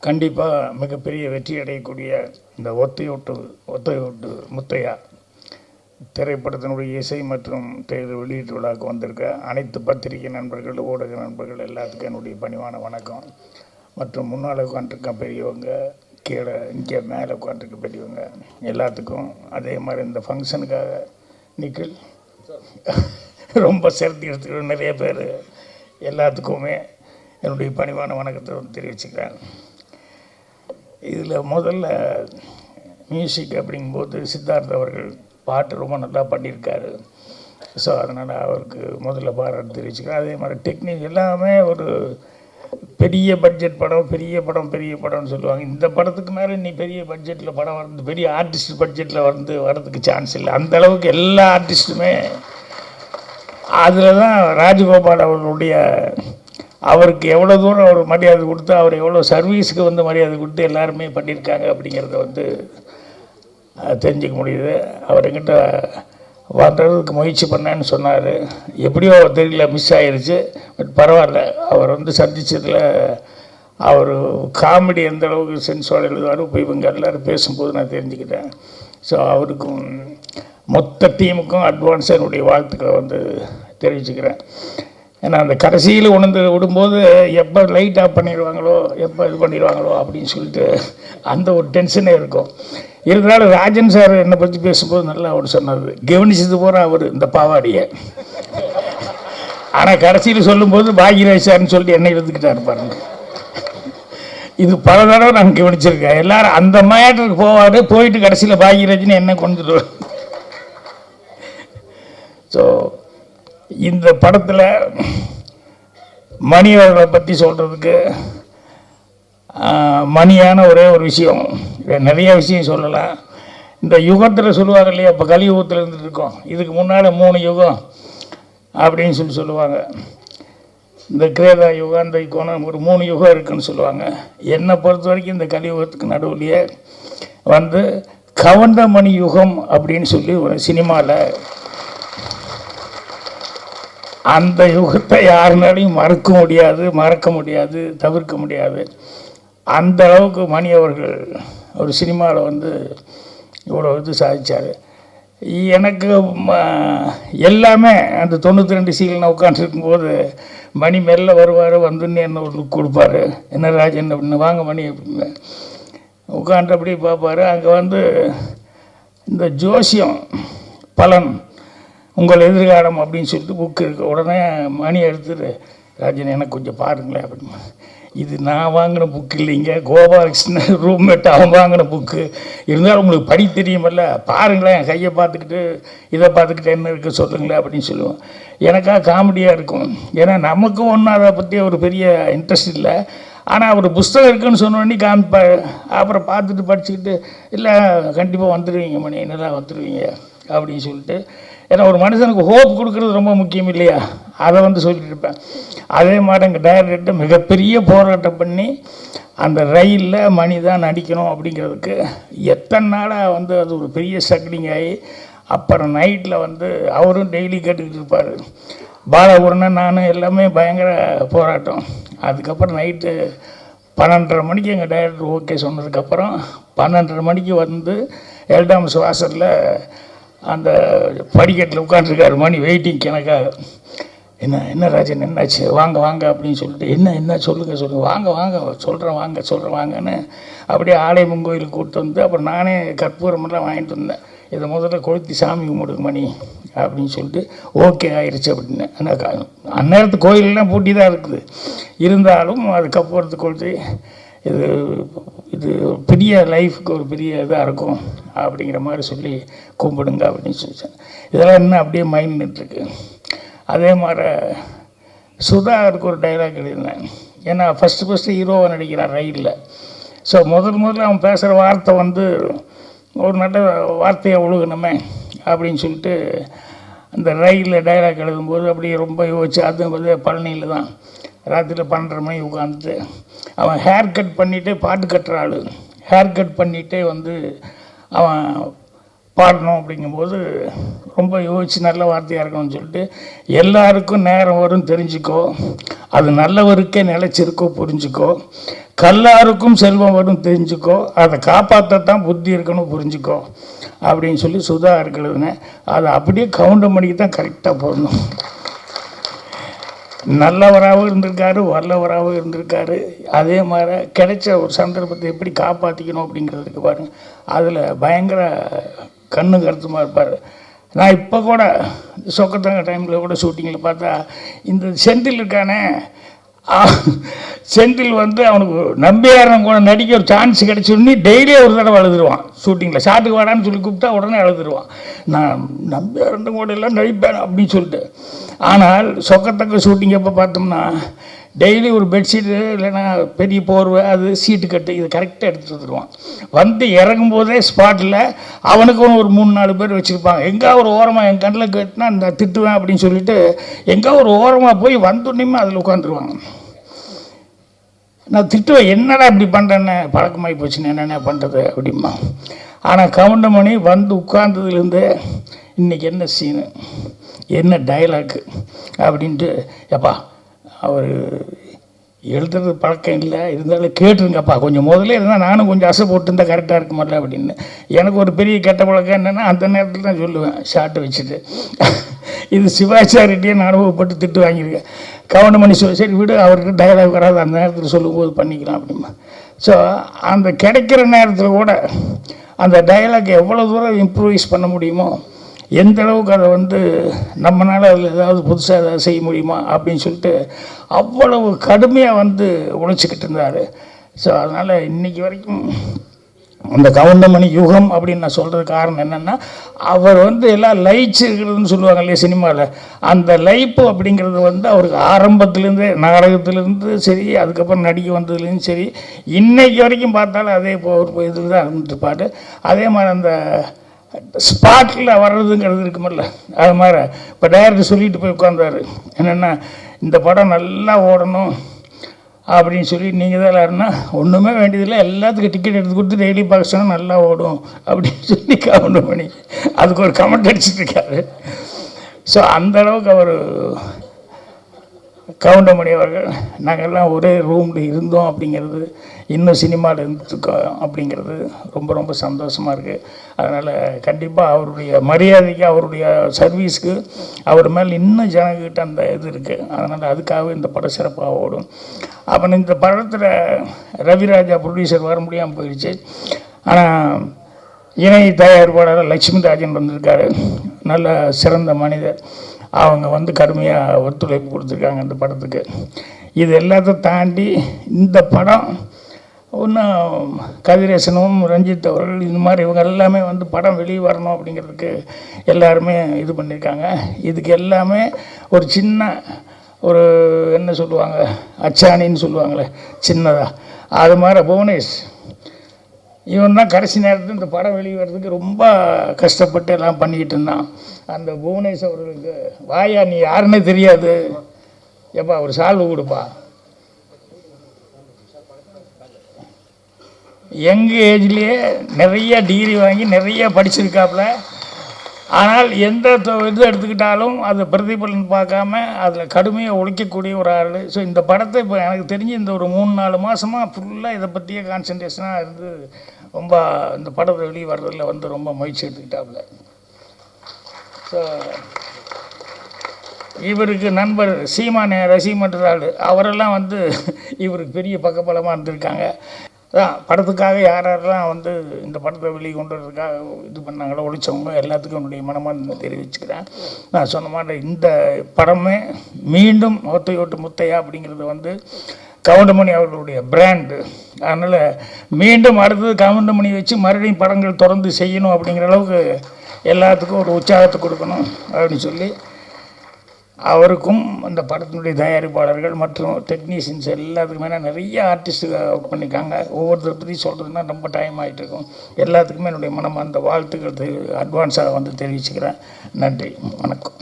கண்டிப்பாக மிகப்பெரிய வெற்றி அடையக்கூடிய இந்த ஒத்தையோட்டு முத்தையா திரைப்படத்தினுடைய இசை மற்றும் தேர்தல் வெளியீட்டு விழாவுக்கு வந்திருக்க அனைத்து பத்திரிகை நண்பர்கள், ஊடக நண்பர்கள் எல்லாத்துக்கும் என்னுடைய பணிவான வணக்கம். மற்றும் முன்னால் உட்காந்துருக்க பெரியவங்க, கீழே இங்கே மேலே உட்காந்துருக்க பெரியவங்க எல்லாத்துக்கும், அதே மாதிரி இந்த ஃபங்க்ஷனுக்காக நிக்கில் ரொம்ப சிரத்தி எடுத்துக்கிற நிறைய பேர் எல்லாத்துக்குமே என்னுடைய பணிவான வணக்கத்தை தெரிவிச்சுக்கிறேன். இதில் முதல்ல மியூசிக் அப்படிங்கும்போது சித்தார்த் அவர்கள் பாட்டு ரொம்ப நல்லா பண்ணியிருக்காரு. ஸோ அதனால் அவருக்கு முதல்ல பாராட்டு தெரிவிச்சுக்கிறேன். அதே மாதிரி டெக்னிக் எல்லாமே ஒரு பெரிய பட்ஜெட் படம், பெரிய படம்னு சொல்லுவாங்க. இந்த படத்துக்கு மேலே நீ பெரிய பட்ஜெட்டில் படம் வந்து வரதுக்கு சான்ஸ் இல்லை. அந்தளவுக்கு எல்லா ஆர்டிஸ்ட்டுமே அதில் தான் ராஜகோபால் அவர்களுடைய அவருக்கு எவ்வளோ தூரம் அவர் மரியாதை கொடுத்து, அவர் எவ்வளோ சர்வீஸுக்கு வந்து மரியாதை கொடுத்து எல்லாருமே பண்ணியிருக்காங்க அப்படிங்கிறத வந்து தெரிஞ்சிக்க முடியுது. அவர் என்கிட்ட வர்றதுக்கு முயற்சி பண்ணேன்னு சொன்னார். எப்படியோ தெரியல, மிஸ் ஆகிருச்சு. பட் பரவாயில்ல, அவர் வந்து சந்தித்ததில் அவர் காமெடி எந்த அளவுக்கு சென்ஸோடு எழுதுவார் இப்போ இவங்க எல்லோரும் பேசும்போது நான் தெரிஞ்சுக்கிட்டேன். ஸோ அவருக்கும் மொத்த டீமுக்கும் அட்வான்ஸாக என்னுடைய வாழ்த்துக்களை வந்து தெரிவிச்சுக்கிறேன். ஏன்னா அந்த கடைசியில் உணர்ந்து விடும்போது எப்போ லைட் ஆஃப் பண்ணிடுவாங்களோ, எப்போ இது பண்ணிடுவாங்களோ அப்படின்னு சொல்லிட்டு அந்த ஒரு டென்ஷனே இருக்கும். இருந்தாலும் ராஜன் சார் என்னை பற்றி பேசும்போது நல்லா அவர் சொன்னது கவனிச்சது போகிற அவர் இந்த பாவாடியை. ஆனால் கடைசியில் சொல்லும்போது பாக்யராஜ் சார்னு சொல்லிட்டு என்னை எடுத்துக்கிட்டாரு பாருங்க. இது பல தடவை நான் கவனிச்சிருக்கேன். எல்லாரும் அந்த மேட்டருக்கு போவார், போயிட்டு கடைசியில் பாக்யராஜ்னு என்ன கொண்டுட்டு. ஸோ இந்த படத்தில் மணி அவர்களை பற்றி சொல்கிறதுக்கு மணியான ஒரே ஒரு விஷயம், நிறைய விஷயம் சொல்லலாம். இந்த யுகத்தில் சொல்லுவாங்க இல்லையா, இப்போ கலியுகத்தில் இருந்துட்டு இருக்கோம், இதுக்கு முன்னால் 3 யுகம் அப்படின்னு சொல்லுவாங்க. இந்த கிரேதா யுகம், இந்த யுகம், ஒரு 3 யுகம் இருக்குதுன்னு சொல்லுவாங்க. என்னை பொறுத்த வரைக்கும் இந்த கலியுகத்துக்கு நடுவுலையே வந்து கவண்டமணி யுகம் அப்படின்னு சொல்லி ஒரு சினிமாவில், அந்த யுகத்தை யாருனாலையும் மறக்க முடியாது, தவிர்க்க முடியாது. அந்த அளவுக்கு மணி அவர்கள் ஒரு சினிமாவில் வந்து இவ்வளோ இது சாதித்தார். எனக்கு எல்லாமே அந்த 92 சீல் நான் உட்காந்துருக்கும்போது மணி மெல்ல வருவார், வந்துன்னு என்ன ஒரு லுக் கொடுப்பார். என்ன ராஜன் அப்படின்னு, வாங்க மணி அப்படின்னு உட்காந்து அப்படி பார்ப்பார். அங்கே வந்து இந்த ஜோசியம் பலன் உங்கள் எதிர்காலம் அப்படின்னு சொல்லிட்டு புக்கு இருக்குது. உடனே மணி எடுத்துட்டு, ராஜன் எனக்கு கொஞ்சம் பாருங்களேன் அப்படின்னு. இது நான் வாங்கின புக்கு இல்லைங்க, கோபாலகிருஷ்ணன் ரூம்மேட் அவன் வாங்கின புக்கு. இருந்தாலும் உங்களுக்கு படி தெரியுமல்ல, பாருங்களேன், என் கையை பார்த்துக்கிட்டு இதை பார்த்துக்கிட்டு என்ன இருக்குது சொல்லுங்களேன் அப்படின்னு சொல்லுவோம். எனக்காக காமெடியாக இருக்கும். ஏன்னா நமக்கும் ஒன்றும் அதை பற்றி ஒரு பெரிய இன்ட்ரெஸ்ட் இல்லை. ஆனால் அவர் புஸ்தகம் இருக்குதுன்னு சொன்னோடனே காமிப்பார். அப்புறம் பார்த்துட்டு படிச்சுக்கிட்டு, இல்லை கண்டிப்பாக வந்துடுவீங்க மணி, என்னெல்லாம் வந்துடுவீங்க அப்படின்னு சொல்லிட்டு. ஏன்னா ஒரு மனுஷனுக்கு ஹோப் கொடுக்குறது ரொம்ப முக்கியம் இல்லையா, அதை வந்து சொல்லிட்டு இருப்பேன். அதே மாதிரி எங்கள் டைரக்டர்கிட்ட மிகப்பெரிய போராட்டம் பண்ணி அந்த ரயிலில் மணி தான் நடிக்கணும் அப்படிங்கிறதுக்கு எத்தனை நாளாக வந்து அது ஒரு பெரிய ஸ்ட்ரகிளிங் ஆகி, அப்புறம் நைட்டில் வந்து அவரும் டெய்லி கேட்டுக்கிட்டு இருப்பார். பாலகுருணன் நானும் எல்லாமே பயங்கர போராட்டம். அதுக்கப்புறம் நைட்டு 12:30 மணிக்கு எங்கள் டைரக்டர் ஓகே சொன்னதுக்கப்புறம் 12:30 மணிக்கு வந்து எல்டாம்ஸ் வாசலில் அந்த படிக்கட்டில் உட்காந்துருக்காரு மணி, வெயிட்டிங் எனக்காக. என்ன ராஜன் என்னாச்சு, வாங்க அப்படின்னு சொல்லிட்டு, என்ன சொல்லுங்கள் வாங்க சொல்கிறேன் வாங்கன்னு அப்படியே ஆலயமன் கோயிலுக்கு கூப்பிட்டு வந்து, அப்புறம் நானே கற்பூரமெல்லாம் வாங்கிட்டு வந்தேன். இதை முதல்ல கொளுத்தி சாமி கும்பிடுங்க மணி அப்படின்னு சொல்லிட்டு ஓகே ஆயிடுச்சு அப்படின்னு. ஆனால் அந்நேரத்து கோயிலெலாம் பூட்டி தான் இருக்குது. இருந்தாலும் அது கற்பூரத்தை கொளுத்தி இது பெரிய லைஃபுக்கு ஒரு பெரிய இதாக இருக்கும் அப்படிங்கிற மாதிரி சொல்லி கும்பிடுங்க அப்படின்னு சொல்லிச்சேன். இதெல்லாம் இன்னும் அப்படியே மைண்ட் நின்றுருக்கு. அதே மாதிரி சுதாவுக்கு ஒரு டைலாக் எழுதினேன். ஏன்னா ஃபஸ்ட்டு ஹீரோவை நடிக்கிறான் ரயிலில். ஸோ முதல்ல அவன் பேசுகிற வார்த்தை வந்து ஒரு நல்ல வார்த்தையை ஒழுகணுமே அப்படின்னு சொல்லிட்டு அந்த ரயிலில் டைலாக் எழுதும்போது அப்படியே ரொம்ப யோசிச்சு, அது பழனியில் தான் ராத்திரியில் 12:30 மணிக்கு உட்காந்துட்டு அவன் ஹேர் கட் பண்ணிகிட்டே பாட்டு கட்டுற ஆள். ஹேர் கட் பண்ணிகிட்டே வந்து அவன் பாடணும் அப்படிங்கும்போது ரொம்ப யோசித்து நல்ல வார்த்தையாக இருக்கணும்னு சொல்லிட்டு எல்லாருக்கும் நேரம் வரும் தெரிஞ்சுக்கோ, அது நல்லவருக்கே நிலைச்சிருக்கோ புரிஞ்சுக்கோ, கல்லாருக்கும் செல்வம் வரும் தெரிஞ்சுக்கோ, அதை காப்பாற்றத்தான் புத்தி இருக்கணும் புரிஞ்சுக்கோ அப்படின்னு சொல்லி சுதா இருக்கிறதுன்னு அதை அப்படியே கவுண்டர் மணிக்கு தான் கரெக்டாக போடணும். நல்லவராகவும் இருந்திருக்காரு, வல்லவராகவும் இருந்திருக்காரு. அதே மாதிரி கிடைச்ச ஒரு சந்தர்ப்பத்தை எப்படி காப்பாற்றிக்கணும் அப்படிங்கிறதுக்கு பாருங்க, அதில் பயங்கர கண்ணு கருத்துமாக இருப்பார். நான் இப்போ கூட சொக்கத்தங்க டைமில் கூட ஷூட்டிங்கில் பார்த்தா இந்த செந்தில் இருக்கானே, செந்தில் வந்து அவனுக்கு நம்பியாரன் கூட நடிக்க ஒரு சான்ஸ் கிடைச்சோடனே டெய்லியே ஒரு தடவை அழுதுருவான். ஷூட்டிங்கில் ஷாட்டுக்கு வாடான்னு சொல்லி கூப்பிட்டா உடனே அழுதுருவான். நான் நம்பியாரன் கூட எல்லாம் நடிப்பேன் அப்படின்னு சொல்லிட்டு. ஆனால் சொக்கத்தக்க ஷூட்டிங் எப்போ பார்த்தோம்னா டெய்லி ஒரு பெட்ஷீட்டு இல்லைன்னா பெரிய போர்வை, அது சீட்டு கட்டு, இது கரெக்டாக எடுத்துகிட்டு வந்துடுவான். வந்து இறங்கும்போதே ஸ்பாட்டில் அவனுக்கும் ஒரு 3-4 பேர் வச்சுருப்பாங்க. எங்கே ஒரு ஓரமாக என் கண்ணில் கேட்டுனா இந்த திட்டுவேன் அப்படின்னு சொல்லிட்டு எங்கே ஒரு ஓரமாக போய் வந்தோடனேயுமே அதில் உட்காந்துருவாங்க. நான் திட்டுவேன், என்னடா இப்படி பண்ணுறேன்னு, பழக்கமாகி போச்சுன்னு என்னென்ன பண்ணுறது அப்படிமா. ஆனால் கவுண்டமணி வந்து உட்கார்ந்ததுலேருந்து இன்றைக்கி என்ன சீனு, என்ன டைலாக்கு அப்படின்ட்டு, எப்பா அவர் எழுதுறது பழக்கம் இல்லை, இருந்தாலும் கேட்டுருங்கப்பா கொஞ்சம் முதல்ல இருந்தால் நானும் கொஞ்சம் அசை போட்டுருந்தா கரெக்டாக இருக்க மாட்டேன் அப்படின்னு. எனக்கு ஒரு பெரிய கெட்ட பழக்கம் என்னென்னா அந்த நேரத்தில் தான் சொல்லுவேன் ஷார்ட் வச்சுட்டு. இது சிவாச்சாரிட்டையே நான் அனுபவப்பட்டு திட்டு வாங்கியிருக்கேன். கவுண்டமணி சரி விடு, அவர்கிட்ட டைலாக் வராது, அந்த நேரத்தில் சொல்லும்போது பண்ணிக்கலாம் அப்படிமா. ஸோ அந்த கிடைக்கிற நேரத்தில் கூட அந்த டைலாக் எவ்வளோ தூரம் இம்ப்ரூவைஸ் பண்ண முடியுமோ, எந்த அளவுக்கு அதை வந்து நம்மளால் அதில் ஏதாவது புதுசாக ஏதாவது செய்ய முடியுமா அப்படின்னு சொல்லிட்டு அவ்வளவு கடுமையாக வந்து உழைச்சிக்கிட்டு இருந்தார். ஸோ அதனால் இன்றைக்கி வரைக்கும் அந்த கவுண்டமணி யுகம் அப்படின்னு நான் சொல்கிறது காரணம் என்னென்னா, அவர் வந்து எல்லாம் லைட்ஸ் இருக்கிறதுன்னு சொல்லுவாங்க இல்லையா சினிமாவில், அந்த லைப்பு அப்படிங்கிறது வந்து அவருக்கு ஆரம்பத்துலேருந்தே நாடகத்துலேருந்து சரி, அதுக்கப்புறம் நடிக்க வந்ததுலேருந்து சரி, இன்றைக்கி வரைக்கும் பார்த்தாலும் அதே ஒரு இதில் தான் இருந்துட்டுப்பார். அதே மாதிரி அந்த ஸ்பாட்டில் வர்றதுங்கிறது இருக்குமில்ல, அது மாதிரி இப்போ டைரக்டர் சொல்லிட்டு போய் உட்காந்தாரு என்னென்னா, இந்த படம் நல்லா ஓடணும் அப்படின்னு சொல்லி நீங்கள் தான் எல்லாருன்னா ஒன்றுமே வேண்டியதில்லை, எல்லாத்துக்கும் டிக்கெட் எடுத்து கொடுத்து டெய்லி பார்க்க சொன்னால் நல்லா ஓடும் அப்படின்னு சொல்லி கவுண்டர் பண்ணி அதுக்கு ஒரு கமெண்ட் அடிச்சுட்ருக்காரு. ஸோ அந்தளவுக்கு அவர் கவுண்டமணி அவர்கள் நாங்கள்லாம் ஒரே ரூமில் இருந்தோம் அப்படிங்கிறது, இன்னும் சினிமாவில் இருந்துருக்கோம் அப்படிங்கிறது ரொம்ப ரொம்ப சந்தோஷமாக இருக்குது. அதனால் கண்டிப்பாக அவருடைய மரியாதைக்கு, அவருடைய சர்வீஸ்க்கு அவர் மேலே இன்னும் ஜனங்கிட்ட அந்த இது இருக்குது. அதனால் அதுக்காகவே இந்த படம் சிறப்பாக ஓடும். அப்புறம் இந்த படத்தில் ரவிராஜா ப்ரொடியூசர் வர முடியாமல் போயிடுச்சு. ஆனால் இணை தயாரிப்பாளர் லட்சுமி ராஜன் வந்திருக்காரு, நல்ல சிறந்த மனிதர். அவங்க வந்து கடுமையாக ஒத்துழைப்பு கொடுத்துருக்காங்க இந்த படத்துக்கு. இது எல்லாத்தையும் தாண்டி இந்த படம் இன்னும் கதிரேசனும் ரஞ்சித் அவர்கள் இந்த மாதிரி இவங்க எல்லாமே வந்து படம் வெளியே வரணும் அப்படிங்கிறதுக்கு எல்லாருமே இது பண்ணியிருக்காங்க. இதுக்கு எல்லாமே ஒரு சின்ன ஒரு என்ன சொல்லுவாங்க, அச்சாணின்னு சொல்லுவாங்களே சின்னதாக, அது மாதிரி புவனேஷ் இவன் தான் கடைசி நேரத்தில் இந்த படம் வெளியே வர்றதுக்கு ரொம்ப கஷ்டப்பட்டு எல்லாம் பண்ணிக்கிட்டு இருந்தான். அந்த புவனேஷ் அவர்களுக்கு, வாயா நீ யாருன்னே தெரியாது, எப்பா ஒரு சால்வு கொடுப்பா, எங்கள் ஏஜ்லேயே நிறைய டிகிரி வாங்கி நிறைய படிச்சிருக்காப்புல. ஆனால் எந்த இது எடுத்துக்கிட்டாலும் அதை பிரதிபலன் பார்க்காம அதில் கடுமையாக உழைக்கக்கூடிய ஒரு ஆள். ஸோ இந்த படத்தை இப்போ எனக்கு தெரிஞ்சு இந்த ஒரு 3-4 மாதமாக ஃபுல்லாக இதை பற்றியே கான்சன்ட்ரேஷனாக இருந்து ரொம்ப இந்த படத்தை வெளியே வர்றதில் வந்து ரொம்ப முயற்சி எடுத்துக்கிட்டாப்புல. ஸோ இவருக்கு நண்பர் சீமானே ரசிகமன்றாள் அவரெல்லாம் வந்து இவருக்கு பெரிய பக்கபலமாக இருந்திருக்காங்க. அதான் படத்துக்காக யாரெல்லாம் வந்து இந்த படத்தை வெளியே கொண்டு வரதுக்காக இது பண்ணாங்களோ, ஒழிச்சவங்க எல்லாத்துக்கும் என்னுடைய மனமார்ந்த தெரிவிச்சுக்கிறேன். நான் சொன்ன மாதிரி இந்த படமே மீண்டும் ஒத்தையோட்டு முத்தையா அப்படிங்கிறது வந்து கவுண்டமணி அவர்களுடைய பிராண்டு. அதனால் மீண்டும் அடுத்தது கவுண்டமணி வச்சு மறுபடியும் படங்கள் தொடர்ந்து செய்யணும் அப்படிங்கிற அளவுக்கு எல்லாத்துக்கும் ஒரு உற்சாகத்தை கொடுக்கணும் அப்படின்னு சொல்லி அவருக்கும் அந்த படத்தினுடைய தயாரிப்பாளர்கள் மற்றும் டெக்னீஷியன்ஸ் எல்லாத்துக்குமே நிறைய ஆர்டிஸ்ட்டு ஒர்க் பண்ணியிருக்காங்க. ஒவ்வொருத்தரை பற்றி சொல்கிறதுனா ரொம்ப டைம் ஆகிட்டு இருக்கும். எல்லாத்துக்குமே என்னுடைய மனமார்ந்த வாழ்த்துக்கள் அட்வான்ஸாக வந்து தெரிவிச்சுக்கிறேன். நன்றி, வணக்கம்.